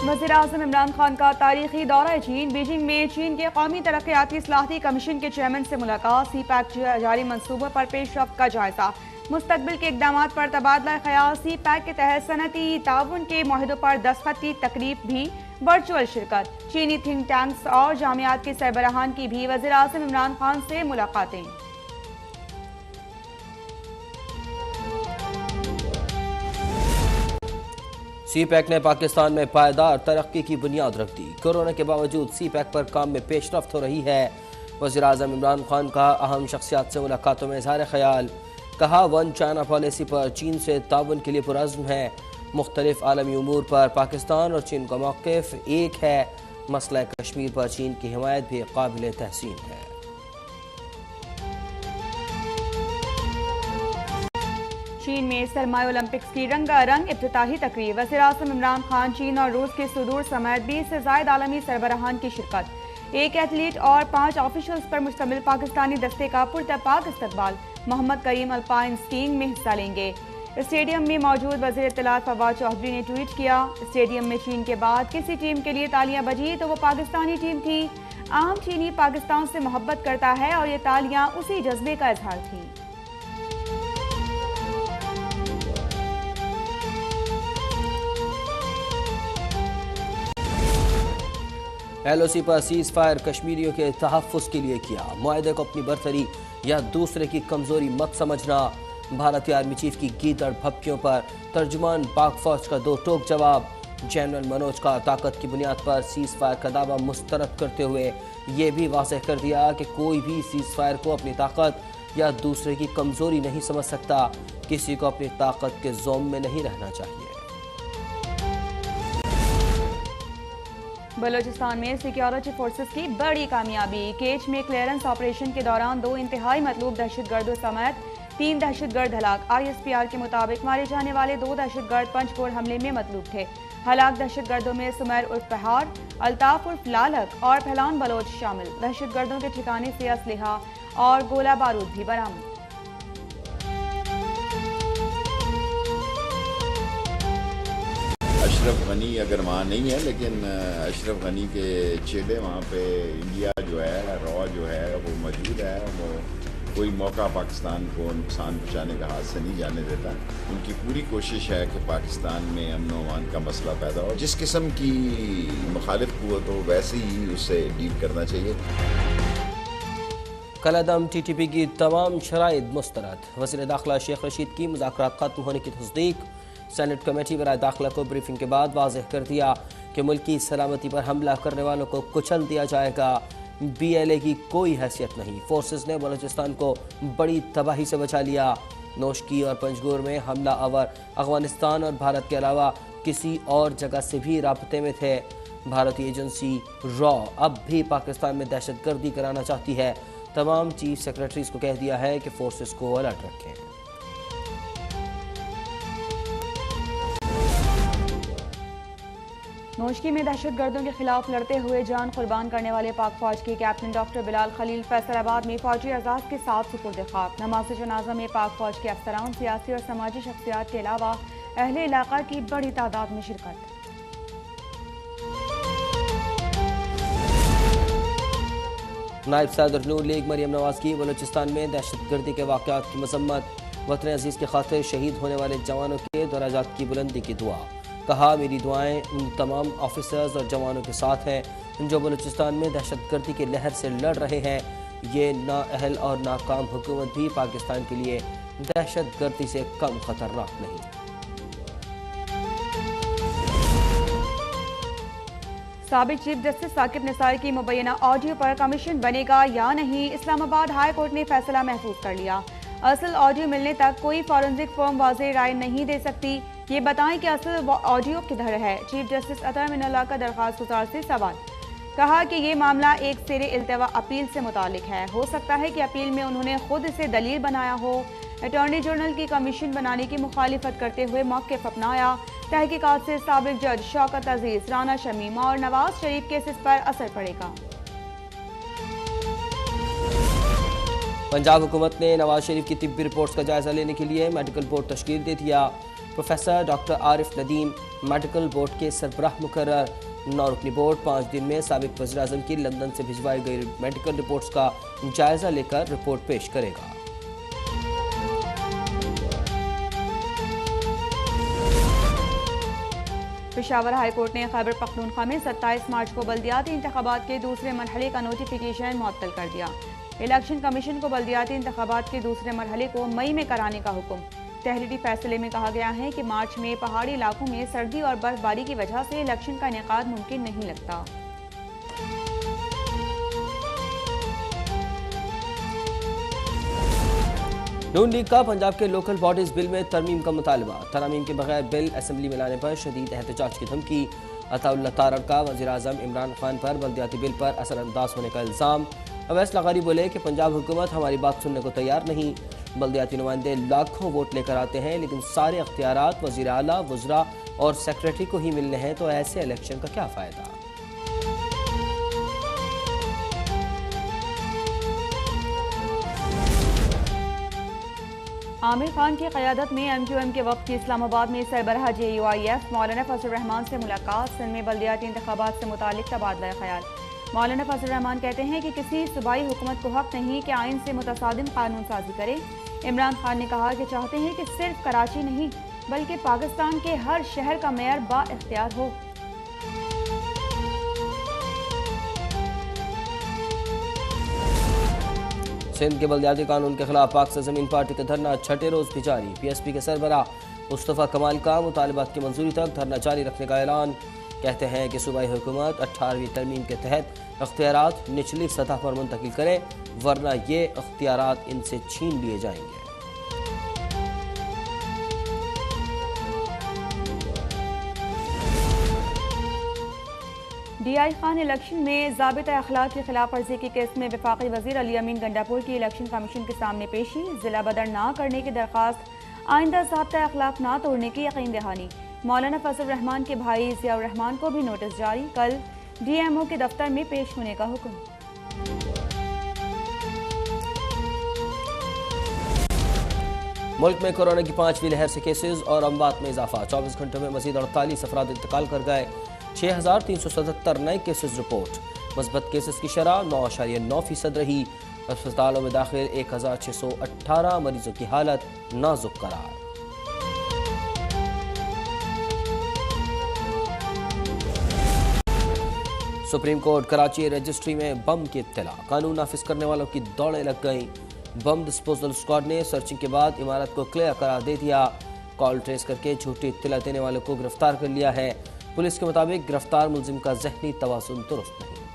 वज़ीर-ए-आज़म इमरान खान का तारीखी दौरा चीन। बीजिंग में चीन के कौमी तरक्याती इस्लाही कमीशन के चेयरमैन से मुलाकात। सी पैक जारी मंसूबों पर पेशरफ्त का जायजा। मुस्तकबिल के इकदाम पर तबादला ख्याल। सी पैक के तहत सनती ताउन के मुआहदों पर दस्तखत की तकरीब भी वर्चुअल शिरकत। चीनी थिंक टैंक्स और जामियात के सरबराहान की भी वज़ीर-ए-आज़म इमरान खान से मुलाकातें। सी पैक ने पाकिस्तान में पायदार तरक्की की बुनियाद रख दी। कोरोना के बावजूद सी पैक पर काम में पेशरफ्त हो रही है। वज़ीर-ए-आज़म इमरान खान का अहम शख्सियात से मुलाकातों में इज़हार ख्याल। कहा, वन चाइना पॉलिसी पर चीन से ताउन के लिए पुरज़्म है। मुख्तलिफ आलमी उमूर पर पाकिस्तान और चीन का मौक़िफ़ एक है। मसला कश्मीर पर चीन की हिमायत भी काबिल तहसीन है। चीन में सरमाई ओलंपिक्स की रंगारंग इफ्तिताही तकरीब। वज़ीर-ए-आज़म इमरान खान, चीन और रूस के सुदूर समेत 20 से ज़ायद आलमी सरबराहान की शिरकत। एक एथलीट और 5 ऑफिशल्स पर मुश्तमिल पाकिस्तानी दस्ते का पुरतपाक इस्तकबाल। मोहम्मद करीम अल्पाइन स्कीइंग में हिस्सा लेंगे। स्टेडियम में मौजूद वज़ीर इत्तलात फवाद चौधरी ने ट्वीट किया, स्टेडियम में चीन के बाद किसी टीम के लिए तालियां बजी तो वो पाकिस्तानी टीम थी। आम चीनी पाकिस्तान से मोहब्बत करता है और ये तालियां उसी जज्बे का इजहार थी। LOC पर सीज़ फायर कश्मीरियों के तहफ़्फ़ुज़ के लिए किया। मुआहदे को अपनी बरतरी या दूसरे की कमज़ोरी मत समझना। भारतीय आर्मी चीफ की गीदड़ भपकियों पर तर्जुमान पाक फौज का दो टोक जवाब। जनरल मनोज का ताकत की बुनियाद पर सीज़ फायर का दावा मुस्तरद करते हुए ये भी वाज़ेह कर दिया कि कोई भी सीज़ फायर को अपनी ताकत या दूसरे की कमज़ोरी नहीं समझ सकता। किसी को अपनी ताकत के ज़ोम में नहीं रहना चाहिए। बलोचिस्तान में सिक्योरिटी फोर्सेस की बड़ी कामयाबी। केच में क्लियरेंस ऑपरेशन के दौरान 2 इंतहाई मतलूब दहशतगर्दों समेत 3 दहशतगर्द हलाक। ISPR के मुताबिक मारे जाने वाले 2 दहशतगर्द पंचकोर हमले में मतलूब थे। हलाक दहशतगर्दों में सुमैर उर्फ पहाड़, अल्ताफ उर्फ लालक और फैलान बलोच शामिल। दहशतगर्दों के ठिकाने से असलहा और गोला बारूद भी बरामद। अशरफ गनी अगर वहाँ नहीं है, लेकिन अशरफ गनी के चेले वहाँ पे इंडिया जो है, रॉ जो है वो मौजूद है। वो कोई मौका पाकिस्तान को नुकसान पहुँचाने का हाथ से नहीं जाने देता। उनकी पूरी कोशिश है कि पाकिस्तान में अमन व अमान का मसला पैदा हो। जिस किस्म की मुखालिफ कुव्वत हो वैसे ही उससे डील करना चाहिए। कलअदम TTP की तमाम शराइत मुस्तरद। वज़ीर दाखिला शेख रशीद की मुज़ाकरात खत्म होने की तस्दीक। सेनेट कमेटी बराए दाखिला को ब्रीफिंग के बाद वाज़ेह कर दिया कि मुल्क की सलामती पर हमला करने वालों को कुचल दिया जाएगा। BLA की कोई हैसियत नहीं। फोर्सेस ने बलूचिस्तान को बड़ी तबाही से बचा लिया। नोशकी और पंजगोर में हमला आवर अफगानिस्तान और भारत के अलावा किसी और जगह से भी राब्ते में थे। भारतीय एजेंसी रॉ अब भी पाकिस्तान में दहशतगर्दी कराना चाहती है। तमाम चीफ सेक्रेटरीज को कह दिया है कि फोर्सेस को अलर्ट रखें। नोशकी में दहशतगर्दों के खिलाफ लड़ते हुए जान कुर्बान करने वाले पाक फौज के कैप्टन डॉक्टर बिलाल खलील फैसलाबाद में फौजी एजाज के साथ सुपुर्द ख्वाब। नमाज़ जनाजा में पाक फौज के अफसरान, सियासी और समाजी शख्सियात के अलावा अहले इलाका की बड़ी तादाद में शिरकत। नायब सदर नून लीग मरियम नवाज की बलूचिस्तान में दहशतगर्दी के वाक़यात की मजम्मत। वतन अजीज़ के खातिर शहीद होने वाले जवानों के दराजात की बुलंदी की दुआ। कहा, मेरी दुआएं उन तमाम ऑफिसर्स और जवानों के साथ हैं जो बलूचिस्तान में दहशतगर्दी की लहर से लड़ रहे हैं। ये नाअहल और नाकाम हुकूमत भी पाकिस्तान के लिए दहशतगर्दी से कम खतरनाक नहीं। साबिक चीफ जस्टिस साकिब निसार की मुबैना ऑडियो पर कमीशन बनेगा या नहीं, इस्लामाबाद हाई कोर्ट ने फैसला महफूज कर लिया। असल ऑडियो मिलने तक कोई फॉरेंसिक फर्म वाज़ेह राय नहीं दे सकती। ये बताएं कि असल ऑडियो किधर है। चीफ जस्टिस अतर मिनल्ला का दरख्वास्त गुजार से सवाल। कहा कि ये मामला एक सिरे इल्तवा अपील से मुतालिक है। हो सकता है कि अपील में उन्होंने खुद इसे दलील बनाया हो। अटॉर्नी जनरल की कमीशन बनाने की मुखालिफत करते हुए मौक़िफ़ अपनाया। तहकीकात से साबिक जज शौकत अजीज, राना शमीम और नवाज शरीफ केसेस पर असर पड़ेगा। पंजाब हुकूमत ने नवाज शरीफ की तिब्बी रिपोर्ट्स का जायजा लेने के लिए मेडिकल बोर्ड तश्कील दे दिया। Professor doctor Arif Nadeem medical board के सरबराह मुकर्रर। 9 रुकनी बोर्ड 5 दिन में साबिक वज़ीर-ए-आज़म की लंदन से भिजवाई गई मेडिकल रिपोर्ट्स का जायजा लेकर रिपोर्ट पेश करेगा। पेशावर हाई कोर्ट ने खैबर पख्तूनख्वा में 27 मार्च को बल्दियाती इंतखाबात के दूसरे मरहले का नोटिफिकेशन मुअत्तल कर दिया। इलेक्शन कमीशन को बल्दियाती इंतखाबात के दूसरे मरहले को मई में कराने का हुक्म। तहरीरी फैसले में कहा गया है कि मार्च में पहाड़ी इलाकों में सर्दी और बर्फबारी की वजह से इलेक्शन का इनेकाद मुमकिन नहीं लगता। नून लीग का पंजाब के लोकल बॉडीज बिल में तरमीम का मुतालबा। तरमीम के बगैर बिल असेंबली में लाने पर शदीद एहतजाज की धमकी। अताउल्लाह तारड़ का वज़ीर-ए-आज़म इमरान खान पर बल्दियाती बिल पर असरअंदाज होने का इल्ज़ाम। अवैस लगारी बोले कि पंजाब हुकूमत हमारी बात सुनने को तैयार नहीं। बल्दियाती नुमाइंदे लाखों वोट लेकर आते हैं, लेकिन सारे अख्तियारात वज़ीर आला, वज़रा और सेक्रेटरी को ही मिलने हैं, तो ऐसे इलेक्शन का क्या फ़ायदा। आमिर खान की क़यादत में MQM के वक्त की इस्लामाबाद में सरबराह JUIF मौलाना फजल रहमान से मुलाकात। सिंध में बल्दियाती इंतखाबात से मुतालिक तबादला ख्याल। मौलाना फजल रहमान कहते हैं कि किसी सूबाई हुकूमत को हक नहीं कि आइन से मुतसादिम कानून साजी करे। इमरान खान ने कहा कि चाहते हैं कि सिर्फ कराची नहीं बल्कि पाकिस्तान के हर शहर का मेयर बाइख्तियार हो। सिंध के बल्दियाती कानून के खिलाफ पाक से ज़मीन पार्टी का धरना छठे रोज भी जारी। PSP के सरबराह मुस्तफ़ा कमाल का मुतालबात की मंजूरी तक धरना जारी रखने का ऐलान। कहते हैं कि सूबाई हुकूमत 18वीं तरमीम के तहत अख्तियारात निचली सतह पर मुंतकिल करे, वरना ये अख्तियारात इनसे छीन लिए जाएंगे। DI खान इलेक्शन में ज़ाबिता अखलाक की खिलाफ वर्जी की केस में वफाकी वज़ीर अली अमीन गंडापुर की इलेक्शन कमीशन के सामने पेशी। जिला बदर ना करने की दरख्वास्त, आइंदा ज़ाबिता अखलाक ना तोड़ने की यकीन दहानी। मौलाना फजल रहमान के भाई ज़ियाउर रहमान को भी नोटिस जारी। कल DMO के दफ्तर में पेश होने का हुक्म। मुल्क में कोरोना की 5वीं लहर से केसेस और अमवात में इजाफा। 24 घंटों में मजीद 48 अफराद इंतकाल कर गए। 6377 नए केसेस रिपोर्ट। मस्बत केसेस की शरह 9.9% रही। अस्पतालों में दाखिल 1618 मरीजों की हालत नाजुक करार। सुप्रीम कोर्ट कराची रजिस्ट्री में बम की इत्तला। कानून नाफिज करने वालों की दौड़ें लग गईं। बम डिस्पोजल स्क्वाड ने सर्चिंग के बाद इमारत को क्लियर करार दे दिया। कॉल ट्रेस करके झूठी इत्तला देने वालों को गिरफ्तार कर लिया है। पुलिस के मुताबिक गिरफ्तार मुलजिम का ज़हनी तवाज़ुन दुरुस्त नहीं।